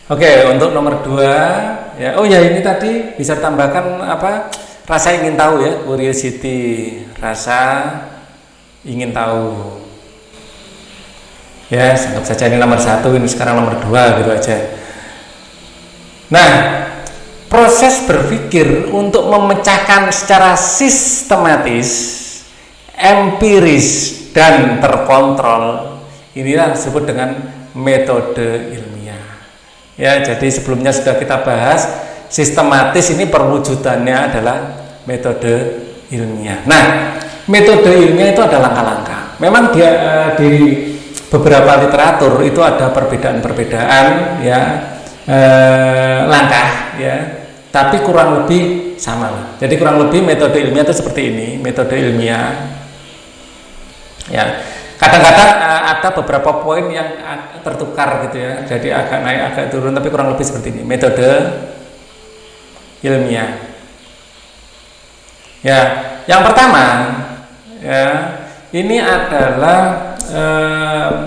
Oke, untuk nomor 2 ya. Oh ya, ini tadi bisa tambahkan apa? Rasa ingin tahu ya, curiosity, rasa ingin tahu. Ya, anggap saja ini nomor 1, ini sekarang nomor 2 gitu aja. Nah, proses berpikir untuk memecahkan secara sistematis, empiris dan terkontrol, inilah disebut dengan metode ilmiah. Ya, jadi sebelumnya sudah kita bahas, sistematis ini perwujudannya adalah metode ilmiah. Nah, metode ilmiah itu ada langkah-langkah. Memang dia di beberapa literatur itu ada perbedaan-perbedaan ya, langkah ya, tapi kurang lebih sama lah. Jadi kurang lebih metode ilmiah itu seperti ini, metode ilmiah ya. Kadang-kadang ada beberapa poin yang tertukar gitu ya, jadi agak naik agak turun, tapi kurang lebih seperti ini metode ilmiah ya. Yang pertama ya, ini adalah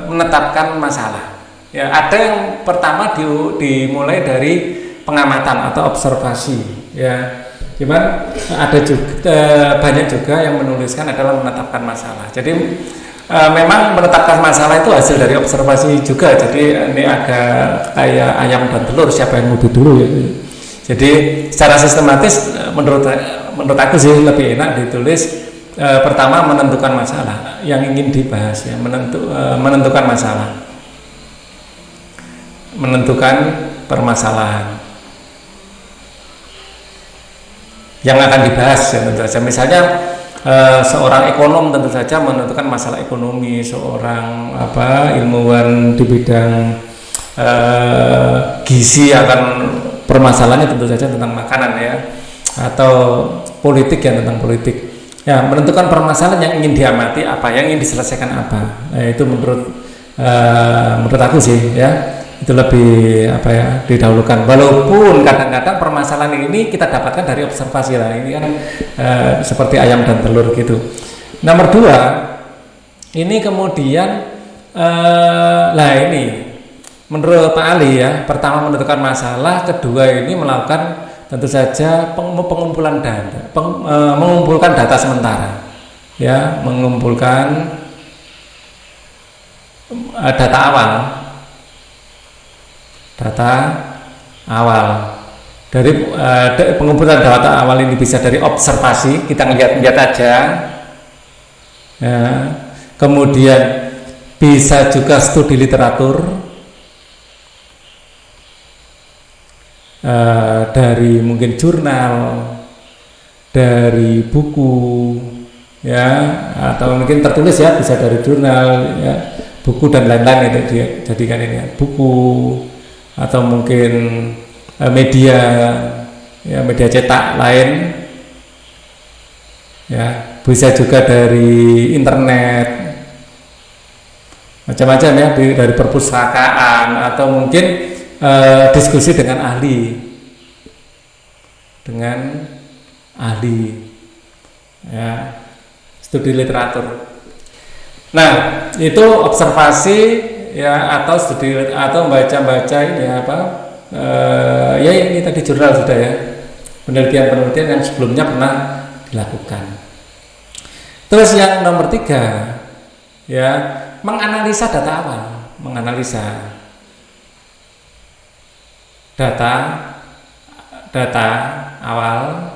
menetapkan masalah ya. Ada yang pertama dimulai dari pengamatan atau observasi ya. Cuman ada juga banyak juga yang menuliskan adalah menetapkan masalah. Jadi memang menetapkan masalah itu hasil dari observasi juga. Jadi ini agak kayak ayam dan telur, siapa yang lebih dulu ya. Jadi secara sistematis menurut aku sih lebih enak ditulis pertama menentukan masalah yang ingin dibahas ya, menentukan masalah, menentukan permasalahan yang akan dibahas ya, tentu saja. Misalnya seorang ekonom tentu saja menentukan masalah ekonomi, seorang ilmuwan di bidang gizi akan permasalahannya tentu saja tentang makanan ya, atau politik ya tentang politik ya, menentukan permasalahan yang ingin diamati apa, yang ingin diselesaikan apa. Nah, itu menurut aku sih ya, itu lebih didahulukan, walaupun kadang-kadang permasalahan ini kita dapatkan dari observasi lah. Ini kan seperti ayam dan telur gitu. Nomor 2 ini kemudian ini menurut Pak Ali ya, pertama menentukan masalah, kedua ini melakukan tentu saja pengumpulan data, mengumpulkan data sementara ya, mengumpulkan data awal dari pengumpulan data awal ini bisa dari observasi, kita lihat aja ya. Kemudian bisa juga studi literatur dari mungkin jurnal, dari buku ya, atau mungkin tertulis ya, bisa dari jurnal ya, buku dan lain-lain, itu dijadikan ini ya, buku, atau mungkin media ya, media cetak lain ya, bisa juga dari internet, macam-macam ya, dari perpustakaan, atau mungkin diskusi dengan ahli ya, studi literatur. Nah, itu observasi ya, atau studi atau baca ini ya, ini tadi jurnal sudah ya, penelitian yang sebelumnya pernah dilakukan. Terus yang nomor 3 ya, menganalisa data awal, menganalisa data awal,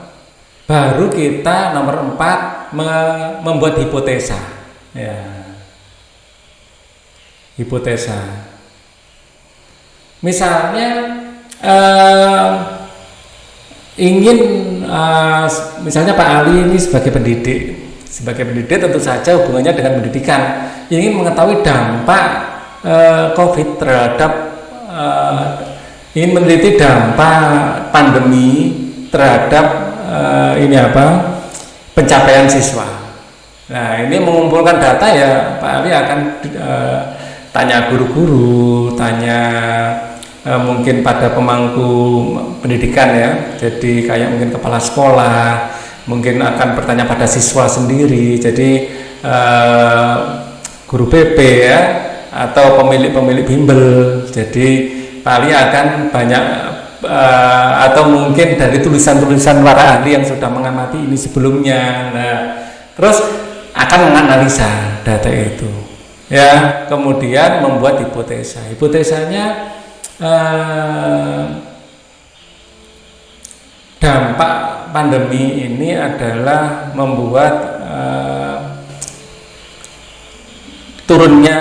baru kita nomor 4 membuat hipotesa ya, hipotesa. Misalnya misalnya Pak Ali ini sebagai pendidik tentu saja hubungannya dengan pendidikan, ingin mengetahui dampak COVID terhadap ingin meneliti dampak pandemi terhadap pencapaian siswa. Nah, ini mengumpulkan data ya, Pak Ali akan tanya guru-guru, tanya mungkin pada pemangku pendidikan ya, jadi kayak mungkin kepala sekolah, mungkin akan bertanya pada siswa sendiri, jadi guru PP ya, atau pemilik bimbel. Jadi paling akan banyak atau mungkin dari tulisan-tulisan para ahli yang sudah mengamati ini sebelumnya. Nah, terus akan menganalisa data itu, ya, kemudian membuat hipotesa. Hipotesanya dampak pandemi ini adalah membuat turunnya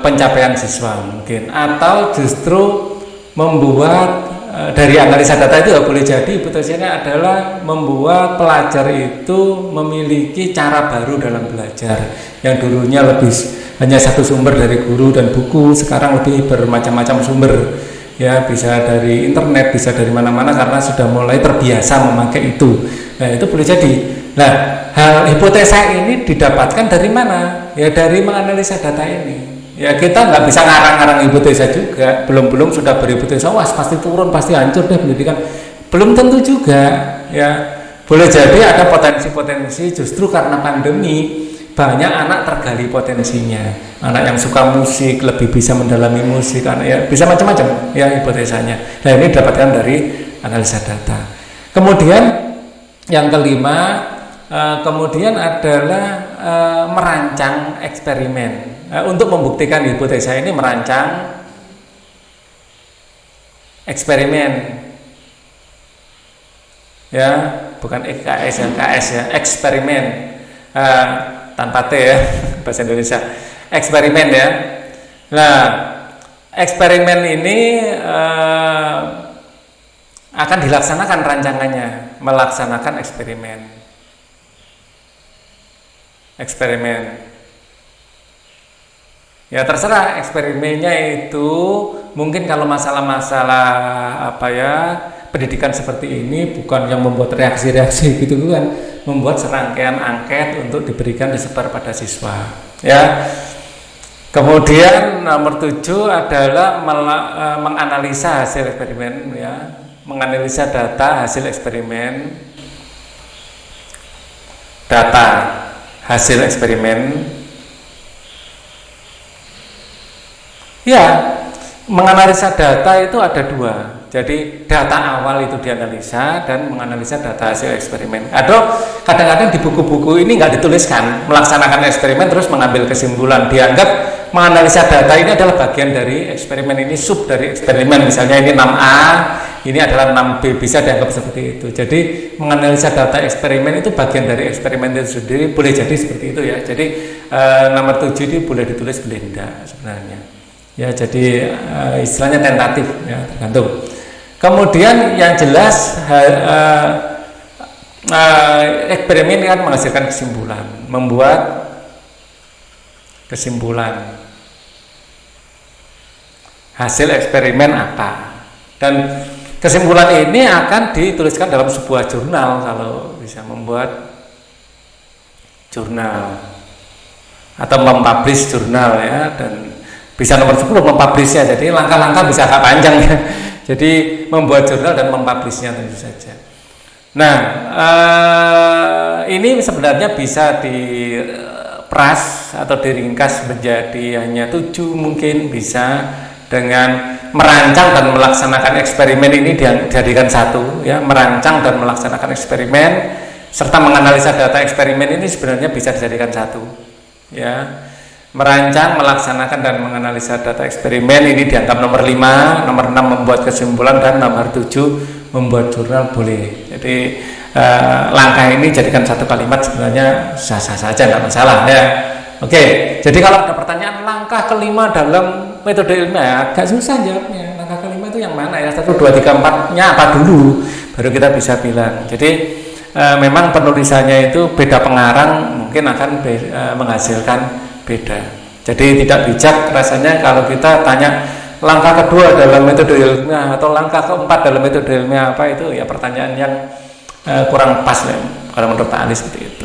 pencapaian siswa mungkin, atau justru membuat dari analisa data itu boleh jadi hipotesanya adalah membuat pelajar itu memiliki cara baru dalam belajar, yang dulunya lebih hanya satu sumber dari guru dan buku, sekarang lebih bermacam-macam sumber, ya, bisa dari internet, bisa dari mana-mana karena sudah mulai terbiasa memakai itu. Nah, itu boleh jadi. Nah, hal hipotesa ini didapatkan dari mana? Ya, dari menganalisa data ini. Ya, kita nggak bisa ngarang-ngarang hipotesa juga. Belum sudah berhipotesa, wah pasti turun, pasti hancur deh pendidikan. Belum tentu juga. Ya, boleh jadi ada potensi-potensi justru karena pandemi banyak anak tergali potensinya. Anak yang suka musik lebih bisa mendalami musik, anak ya bisa macam-macam ya hipotesanya. Nah, ini didapatkan dari analisa data. Kemudian yang kelima, kemudian adalah merancang eksperimen. Untuk membuktikan hipotesa ini merancang eksperimen, ya, bukan EKS ya, KS ya, eksperimen tanpa T ya, bahasa Indonesia, eksperimen ya. Nah, eksperimen ini akan dilaksanakan rancangannya, melaksanakan eksperimen. Ya, terserah eksperimennya itu, mungkin kalau masalah-masalah pendidikan seperti ini bukan yang membuat reaksi-reaksi gitu kan, membuat serangkaian angket untuk diberikan disebar pada siswa, ya. Kemudian nomor 7 adalah menganalisa hasil eksperimen, ya, menganalisa data hasil eksperimen, ya, menganalisa data itu ada dua. Jadi data awal itu dianalisa dan menganalisa data hasil eksperimen. Atau kadang-kadang di buku-buku ini nggak dituliskan melaksanakan eksperimen terus mengambil kesimpulan. Dianggap menganalisa data ini adalah bagian dari eksperimen, ini sub dari eksperimen. Misalnya ini 6A, ini adalah 6B, bisa dianggap seperti itu. Jadi menganalisa data eksperimen itu bagian dari eksperimen itu sendiri, boleh jadi seperti itu ya. Jadi nomor 7 ini boleh ditulis, boleh tidak sebenarnya. Ya, jadi istilahnya tentatif ya, tergantung. Kemudian yang jelas eksperimen kan menghasilkan kesimpulan, membuat kesimpulan hasil eksperimen apa, dan kesimpulan ini akan dituliskan dalam sebuah jurnal kalau bisa membuat jurnal atau mempublish jurnal ya, dan bisa nomor 10 mempublishnya. Jadi langkah-langkah bisa agak panjang ya. Jadi membuat jurnal dan mempublishnya tentu saja. Nah, ini sebenarnya bisa diperas atau diringkas menjadi hanya 7 mungkin, bisa dengan merancang dan melaksanakan eksperimen ini dijadikan satu ya, merancang dan melaksanakan eksperimen serta menganalisa data eksperimen ini sebenarnya bisa dijadikan satu ya. Merancang, melaksanakan dan menganalisa data eksperimen ini dianggap nomor 5, nomor 6 membuat kesimpulan, dan nomor 7 membuat jurnal boleh. Jadi langkah ini jadikan satu kalimat sebenarnya sah-sah saja, nggak masalah ya. Oke, jadi kalau ada pertanyaan langkah kelima dalam metode ilmiah, agak susah jawabnya. Langkah kelima itu yang mana ya? 1, 2, 3, 4-nya apa dulu? Baru kita bisa bilang. Jadi memang penulisannya itu beda pengarang mungkin akan menghasilkan beda. Jadi tidak bijak rasanya kalau kita tanya langkah kedua dalam metode ilmiah atau langkah keempat dalam metode ilmiah apa, itu ya pertanyaan yang kurang pas ya, kalau menurut Pak Ali seperti itu.